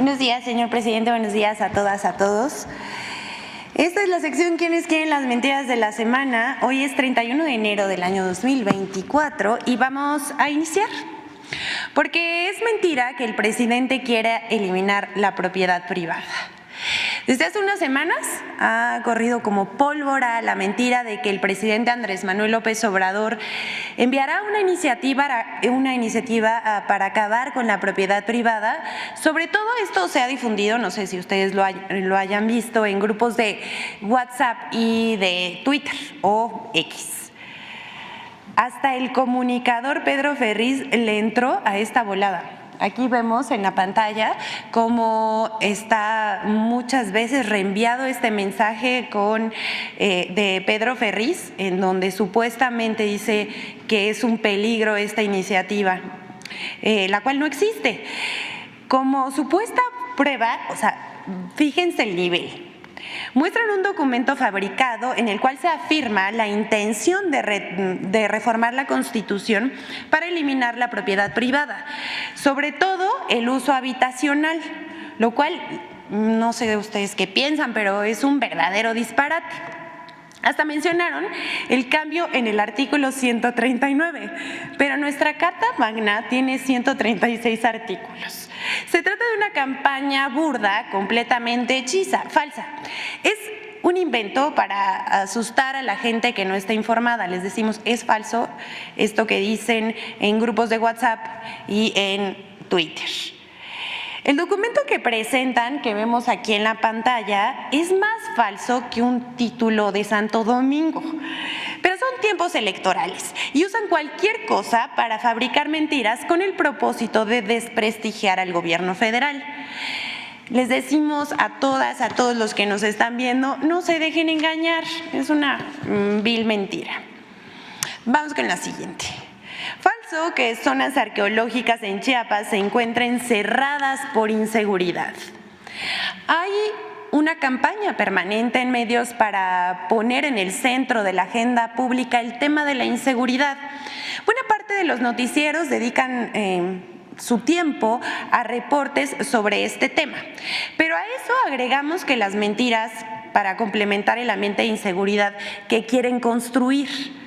Buenos días, señor presidente. Buenos días a todas, a todos. Esta es la sección ¿Quiénes quieren las mentiras de la semana? Hoy es 31 de enero del año 2024 y vamos a iniciar. Porque es mentira que el presidente quiera eliminar la propiedad privada. Desde hace unas semanas ha corrido como pólvora la mentira de que el presidente Andrés Manuel López Obrador enviará una iniciativa para acabar con la propiedad privada. Sobre todo esto se ha difundido, no sé si ustedes lo hayan visto, en grupos de WhatsApp y de Twitter o X. Hasta el comunicador Pedro Ferriz le entró a esta volada. Aquí vemos en la pantalla cómo está muchas veces reenviado este mensaje de Pedro Ferriz, en donde supuestamente dice que es un peligro esta iniciativa, la cual no existe. Como supuesta prueba, o sea, fíjense el nivel. Muestran un documento fabricado en el cual se afirma la intención de reformar la Constitución para eliminar la propiedad privada, sobre todo el uso habitacional, lo cual no sé de ustedes qué piensan, pero es un verdadero disparate. Hasta mencionaron el cambio en el artículo 139, pero nuestra Carta Magna tiene 136 artículos. Se trata de una campaña burda, completamente hechiza, falsa. Es un invento para asustar a la gente que no está informada. Les decimos, es falso esto que dicen en grupos de WhatsApp y en Twitter. El documento que presentan, que vemos aquí en la pantalla, es más falso que un título de Santo Domingo. Pero son tiempos electorales y usan cualquier cosa para fabricar mentiras con el propósito de desprestigiar al gobierno federal. Les decimos a todas, a todos los que nos están viendo, no se dejen engañar, es una vil mentira. Vamos con la siguiente. Falso que zonas arqueológicas en Chiapas se encuentren cerradas por inseguridad. Hay una campaña permanente en medios para poner en el centro de la agenda pública el tema de la inseguridad. Buena parte de los noticieros dedican su tiempo a reportes sobre este tema. Pero a eso agregamos que las mentiras para complementar el ambiente de inseguridad que quieren construir.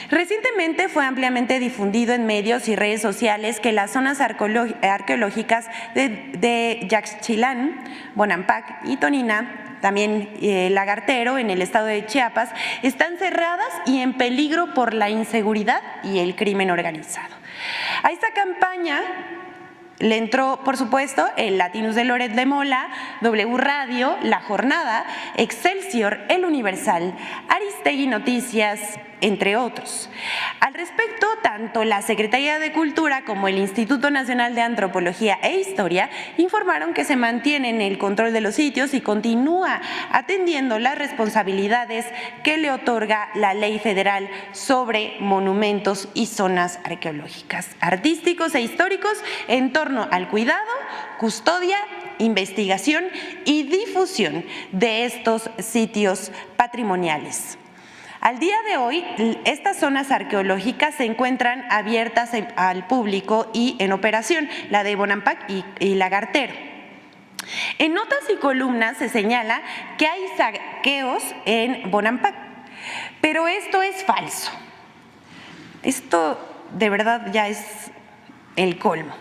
Recientemente fue ampliamente difundido en medios y redes sociales que las zonas arqueológicas de Yaxchilán, Bonampak y Toniná, también Lagartero en el estado de Chiapas, están cerradas y en peligro por la inseguridad y el crimen organizado. A esta campaña le entró, por supuesto, el Latinus de Loret de Mola, W Radio, La Jornada, Excelsior, El Universal, Aristegui Noticias, entre otros. Al respecto, tanto la Secretaría de Cultura como el Instituto Nacional de Antropología e Historia informaron que se mantiene el control de los sitios y continúa atendiendo las responsabilidades que le otorga la Ley Federal sobre monumentos y zonas arqueológicas, artísticos e históricos en torno al cuidado, custodia, investigación y difusión de estos sitios patrimoniales. Al día de hoy, estas zonas arqueológicas se encuentran abiertas al público y en operación, la de Bonampak y Lagartero. En notas y columnas se señala que hay saqueos en Bonampak, pero esto es falso. Esto de verdad ya es el colmo.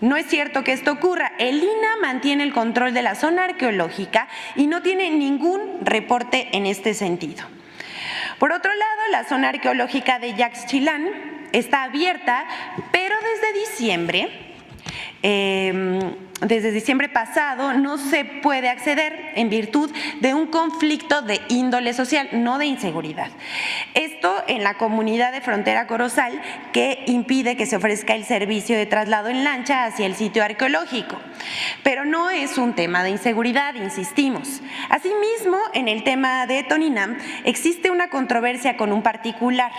No es cierto que esto ocurra. El INAH mantiene el control de la zona arqueológica y no tiene ningún reporte en este sentido. Por otro lado, la zona arqueológica de Yaxchilán está abierta, pero desde diciembre pasado no se puede acceder en virtud de un conflicto de índole social, no de inseguridad. Esto en la comunidad de Frontera Corozal, que impide que se ofrezca el servicio de traslado en lancha hacia el sitio arqueológico. Pero no es un tema de inseguridad, insistimos. Asimismo, en el tema de Toniná existe una controversia con un particular,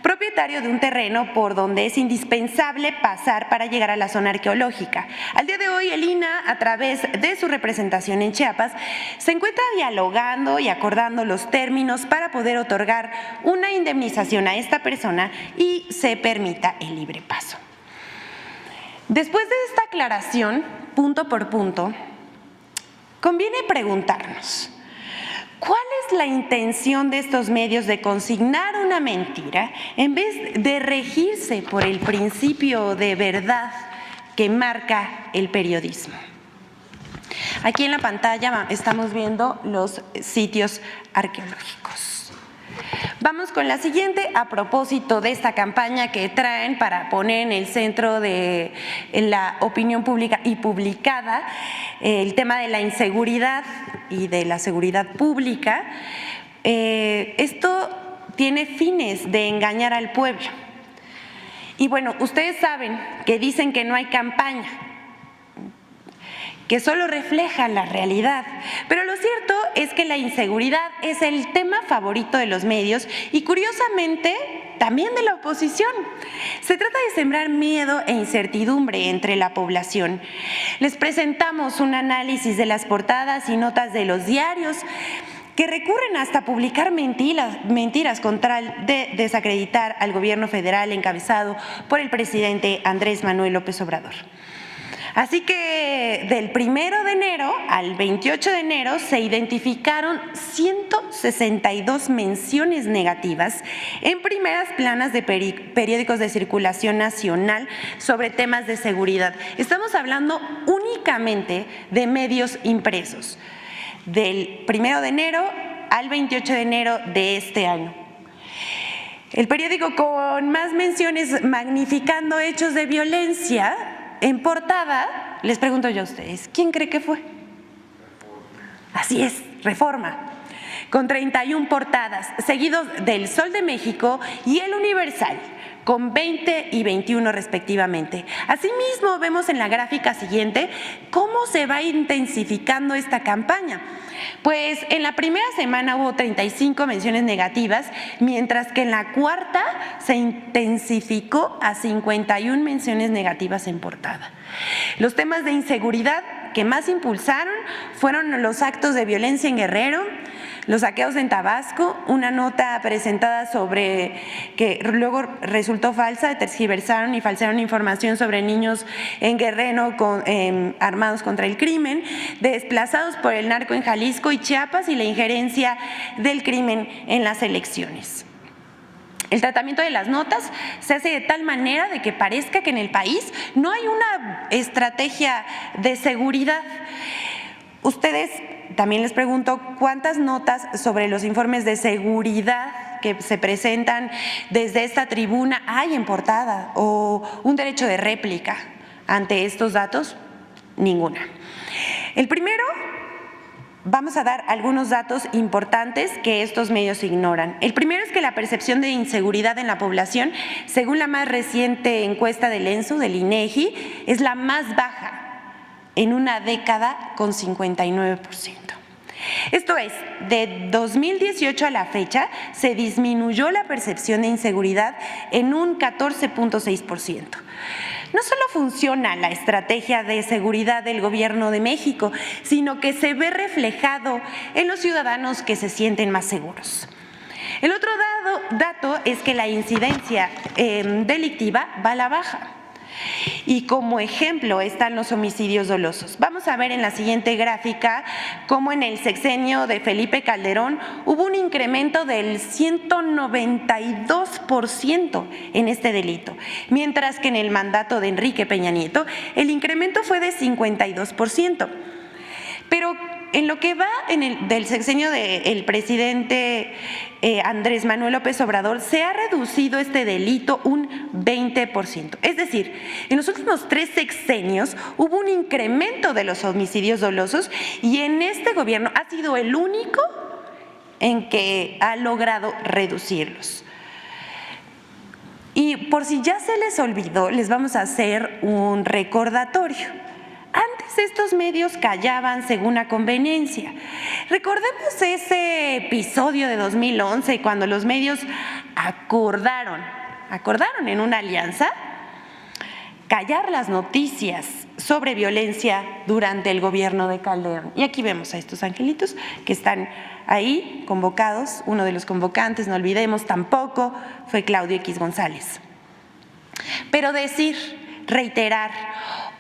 propietario de un terreno por donde es indispensable pasar para llegar a la zona arqueológica. Al día de hoy, el INAH, a través de su representación en Chiapas, se encuentra dialogando y acordando los términos para poder otorgar una indemnización a esta persona y se permita el libre paso. Después de esta aclaración, punto por punto, conviene preguntarnos, ¿cuál es la intención de estos medios de consignar una mentira en vez de regirse por el principio de verdad que marca el periodismo? Aquí en la pantalla estamos viendo los sitios arqueológicos. Vamos con la siguiente, a propósito de esta campaña que traen para poner en el centro de la opinión pública y publicada el tema de la inseguridad y de la seguridad pública. Esto tiene fines de engañar al pueblo. Y bueno, ustedes saben que dicen que no hay campaña, que solo refleja la realidad. Pero lo cierto es que la inseguridad es el tema favorito de los medios y curiosamente también de la oposición. Se trata de sembrar miedo e incertidumbre entre la población. Les presentamos un análisis de las portadas y notas de los diarios que recurren hasta publicar mentiras con tal de desacreditar al gobierno federal encabezado por el presidente Andrés Manuel López Obrador. Así que del 1 de enero al 28 de enero se identificaron 162 menciones negativas en primeras planas de periódicos de circulación nacional sobre temas de seguridad. Estamos hablando únicamente de medios impresos, del 1 de enero al 28 de enero de este año. El periódico con más menciones magnificando hechos de violencia en portada, les pregunto yo a ustedes, ¿quién cree que fue? Así es, Reforma, con 31 portadas, seguidos del Sol de México y El Universal, con 20 y 21 respectivamente. Asimismo, vemos en la gráfica siguiente cómo se va intensificando esta campaña. Pues en la primera semana hubo 35 menciones negativas, mientras que en la cuarta se intensificó a 51 menciones negativas en portada. Los temas de inseguridad que más impulsaron fueron los actos de violencia en Guerrero, los saqueos en Tabasco, una nota presentada sobre que luego resultó falsa, tergiversaron y falsearon información sobre niños en Guerrero armados contra el crimen, desplazados por el narco en Jalisco y Chiapas y la injerencia del crimen en las elecciones. El tratamiento de las notas se hace de tal manera de que parezca que en el país no hay una estrategia de seguridad. Ustedes, también les pregunto, ¿cuántas notas sobre los informes de seguridad que se presentan desde esta tribuna hay en portada o un derecho de réplica ante estos datos? Ninguna. El primero, vamos a dar algunos datos importantes que estos medios ignoran. El primero es que la percepción de inseguridad en la población, según la más reciente encuesta del ENSU, del INEGI, es la más baja en una década con 59%. Esto es, de 2018 a la fecha se disminuyó la percepción de inseguridad en un 14.6%. No solo funciona la estrategia de seguridad del Gobierno de México, sino que se ve reflejado en los ciudadanos que se sienten más seguros. El otro dato es que la incidencia delictiva va a la baja. Y como ejemplo están los homicidios dolosos. Vamos a ver en la siguiente gráfica cómo en el sexenio de Felipe Calderón hubo un incremento del 192% en este delito, mientras que en el mandato de Enrique Peña Nieto el incremento fue de 52%. Pero en lo que va del sexenio del presidente Andrés Manuel López Obrador, se ha reducido este delito un 20%. Es decir, en los últimos 3 sexenios hubo un incremento de los homicidios dolosos y en este gobierno ha sido el único en que ha logrado reducirlos. Y por si ya se les olvidó, les vamos a hacer un recordatorio. Antes estos medios callaban según a conveniencia. Recordemos ese episodio de 2011 cuando los medios acordaron en una alianza callar las noticias sobre violencia durante el gobierno de Calderón. Y aquí vemos a estos angelitos que están ahí convocados. Uno de los convocantes, no olvidemos, tampoco fue Claudio X González. Pero decir reiterar,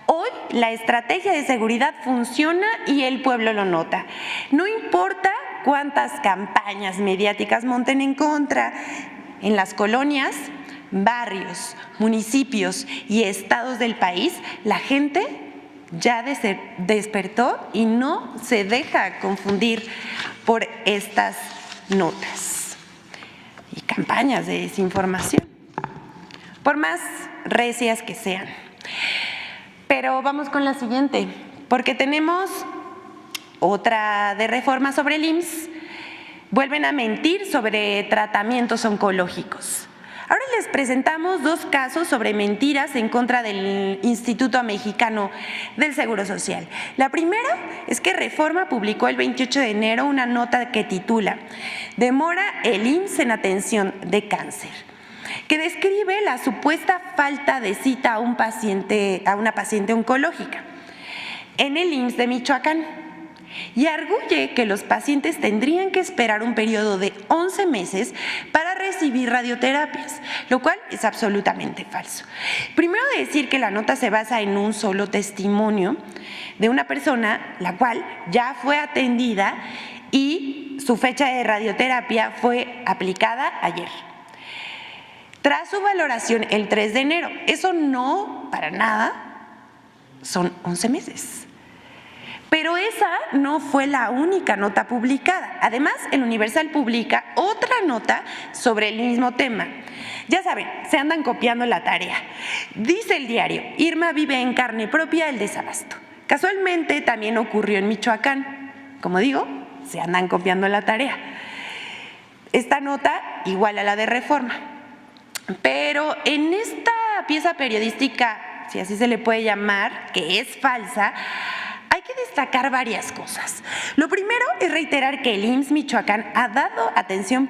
hoy la estrategia de seguridad funciona y el pueblo lo nota. No importa cuántas campañas mediáticas monten en contra, en las colonias, barrios, municipios y estados del país, la gente ya despertó y no se deja confundir por estas notas y campañas de desinformación, por más recias que sean. Pero vamos con la siguiente, porque tenemos otra de reforma sobre el IMSS. Vuelven a mentir sobre tratamientos oncológicos. Ahora les presentamos dos casos sobre mentiras en contra del Instituto Mexicano del Seguro Social. La primera es que Reforma publicó el 28 de enero una nota que titula "Demora el IMSS en atención de cáncer", que describe la supuesta falta de cita a una paciente oncológica en el IMSS de Michoacán. Y arguye que los pacientes tendrían que esperar un periodo de 11 meses para recibir radioterapias, lo cual es absolutamente falso. Primero decir que la nota se basa en un solo testimonio de una persona la cual ya fue atendida y su fecha de radioterapia fue aplicada ayer, tras su valoración el 3 de enero. Eso no, para nada, son 11 meses. Pero esa no fue la única nota publicada. Además, el Universal publica otra nota sobre el mismo tema. Ya saben, se andan copiando la tarea. Dice el diario, Irma vive en carne propia el desabasto. Casualmente también ocurrió en Michoacán. Como digo, se andan copiando la tarea. Esta nota igual a la de Reforma. Pero en esta pieza periodística, si así se le puede llamar, que es falsa, hay que destacar varias cosas. Lo primero es reiterar que el IMSS Michoacán ha dado atención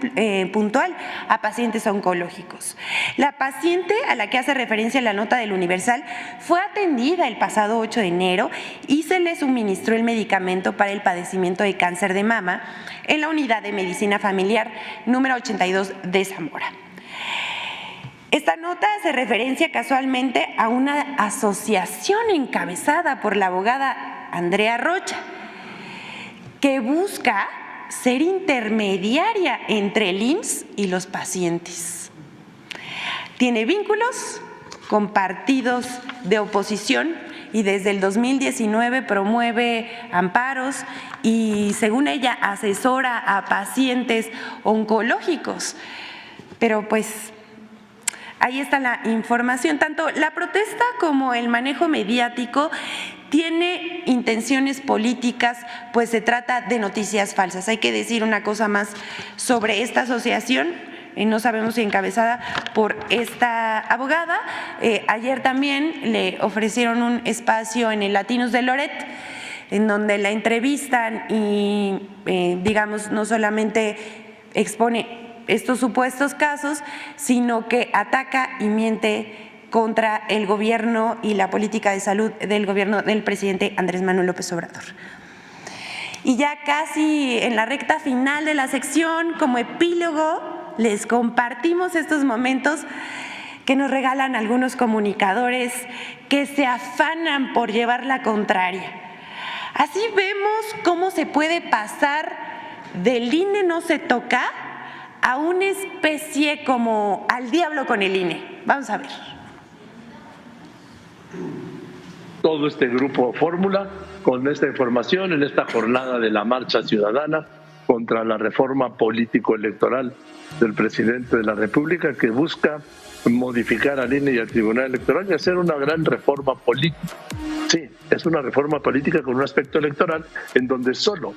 puntual a pacientes oncológicos. La paciente a la que hace referencia la nota del Universal fue atendida el pasado 8 de enero y se le suministró el medicamento para el padecimiento de cáncer de mama en la unidad de medicina familiar número 82 de Zamora. Esta nota hace referencia casualmente a una asociación encabezada por la abogada Andrea Rocha, que busca ser intermediaria entre el IMSS y los pacientes. Tiene vínculos con partidos de oposición y desde el 2019 promueve amparos y, según ella, asesora a pacientes oncológicos. Pero pues ahí está la información. Tanto la protesta como el manejo mediático tiene intenciones políticas, pues se trata de noticias falsas. Hay que decir una cosa más sobre esta asociación, no sabemos si encabezada por esta abogada. Ayer también le ofrecieron un espacio en el Latinos de Loret, en donde la entrevistan y, digamos, no solamente expone estos supuestos casos, sino que ataca y miente contra el gobierno y la política de salud del gobierno del presidente Andrés Manuel López Obrador. Y ya casi en la recta final de la sección, como epílogo, les compartimos estos momentos que nos regalan algunos comunicadores que se afanan por llevar la contraria. Así vemos cómo se puede pasar del INE no se toca a una especie como al diablo con el INE. Vamos a ver. Todo este grupo Fórmula con esta información en esta jornada de la marcha ciudadana contra la reforma político-electoral del presidente de la República, que busca modificar al INE y al Tribunal Electoral y hacer una gran reforma política. Sí, es una reforma política con un aspecto electoral en donde solo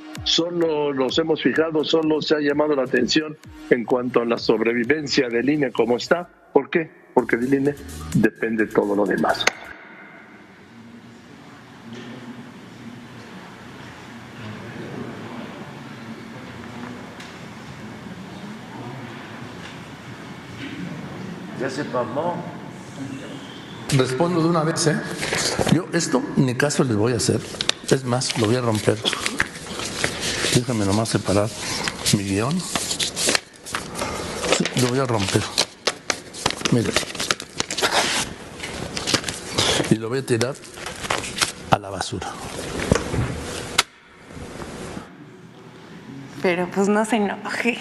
nos hemos fijado, solo se ha llamado la atención en cuanto a la sobrevivencia del INE como está. ¿Por qué? Porque del INE depende todo lo demás. Ya se pasó. Respondo de una vez, ¿eh? Yo esto ni caso les voy a hacer. Es más, lo voy a romper. Déjame nomás separar mi guión. Lo voy a romper. Mire. y lo voy a tirar a la basura. Pero pues no se enoje.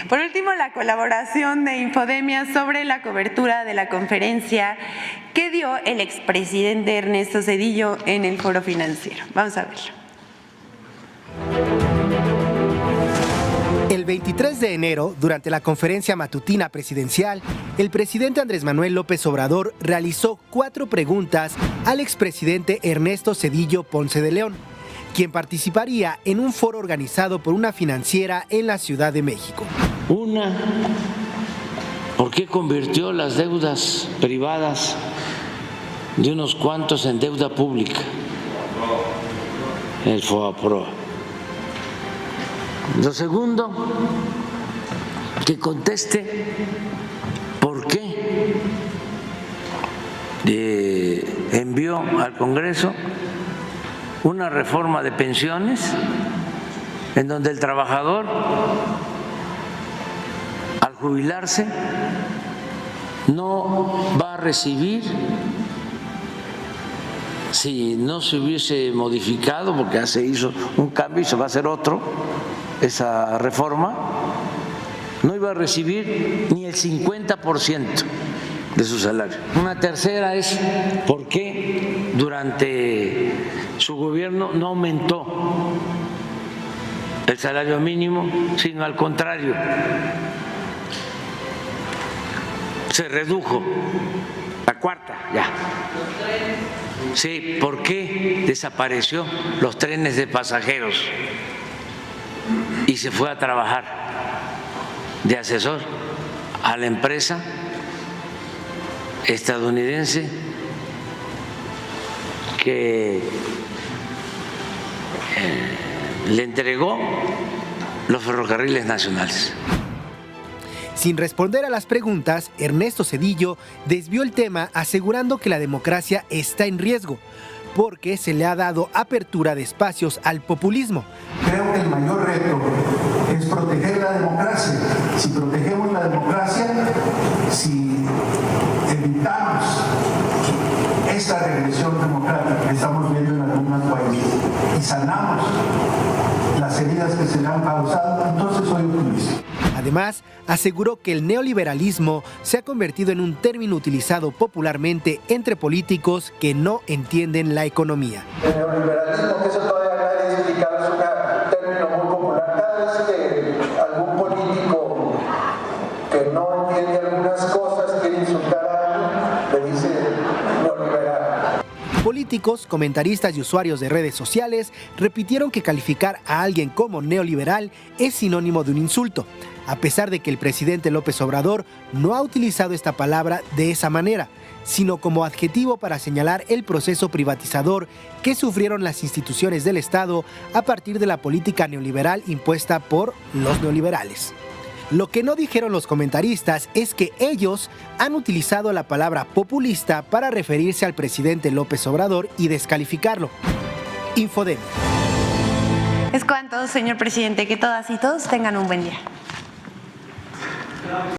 Por último, la colaboración de Infodemia sobre la cobertura de la conferencia que dio el expresidente Ernesto Zedillo en el Foro Financiero. Vamos a verlo. El 23 de enero, durante la conferencia matutina presidencial, el presidente Andrés Manuel López Obrador realizó 4 preguntas al expresidente Ernesto Zedillo Ponce de León, quien participaría en un foro organizado por una financiera en la Ciudad de México. Una, ¿por qué convirtió las deudas privadas de unos cuantos en deuda pública? El FOBAPROA. Lo segundo, que conteste por qué envió al Congreso una reforma de pensiones en donde el trabajador, al jubilarse, no va a recibir, si no se hubiese modificado, porque ya se hizo un cambio y se va a hacer otro, esa reforma, no iba a recibir ni el 50% de su salario. Una tercera es por qué durante su gobierno no aumentó el salario mínimo, sino al contrario, se redujo. La cuarta, ya. Sí, ¿por qué desapareció los trenes de pasajeros y se fue a trabajar de asesor a la empresa estadounidense que le entregó los ferrocarriles nacionales? Sin responder a las preguntas, Ernesto Zedillo desvió el tema asegurando que la democracia está en riesgo, porque se le ha dado apertura de espacios al populismo. Creo que el mayor reto es proteger la democracia. Si protegemos la democracia, si evitamos esta regresión democrática que estamos viendo en algunos países y sanamos las heridas que se le han causado, entonces soy optimista. Además, aseguró que el neoliberalismo se ha convertido en un término utilizado popularmente entre políticos que no entienden la economía. El neoliberalismo, que eso todavía nadie ha explicado, es un término muy popular. Cada vez que algún político que no entiende algunas cosas quiere insultar a alguien, le dice neoliberal. Políticos, comentaristas y usuarios de redes sociales repitieron que calificar a alguien como neoliberal es sinónimo de un insulto, a pesar de que el presidente López Obrador no ha utilizado esta palabra de esa manera, sino como adjetivo para señalar el proceso privatizador que sufrieron las instituciones del Estado a partir de la política neoliberal impuesta por los neoliberales. Lo que no dijeron los comentaristas es que ellos han utilizado la palabra populista para referirse al presidente López Obrador y descalificarlo. Infodemia. Es cuanto, señor presidente, que todas y todos tengan un buen día.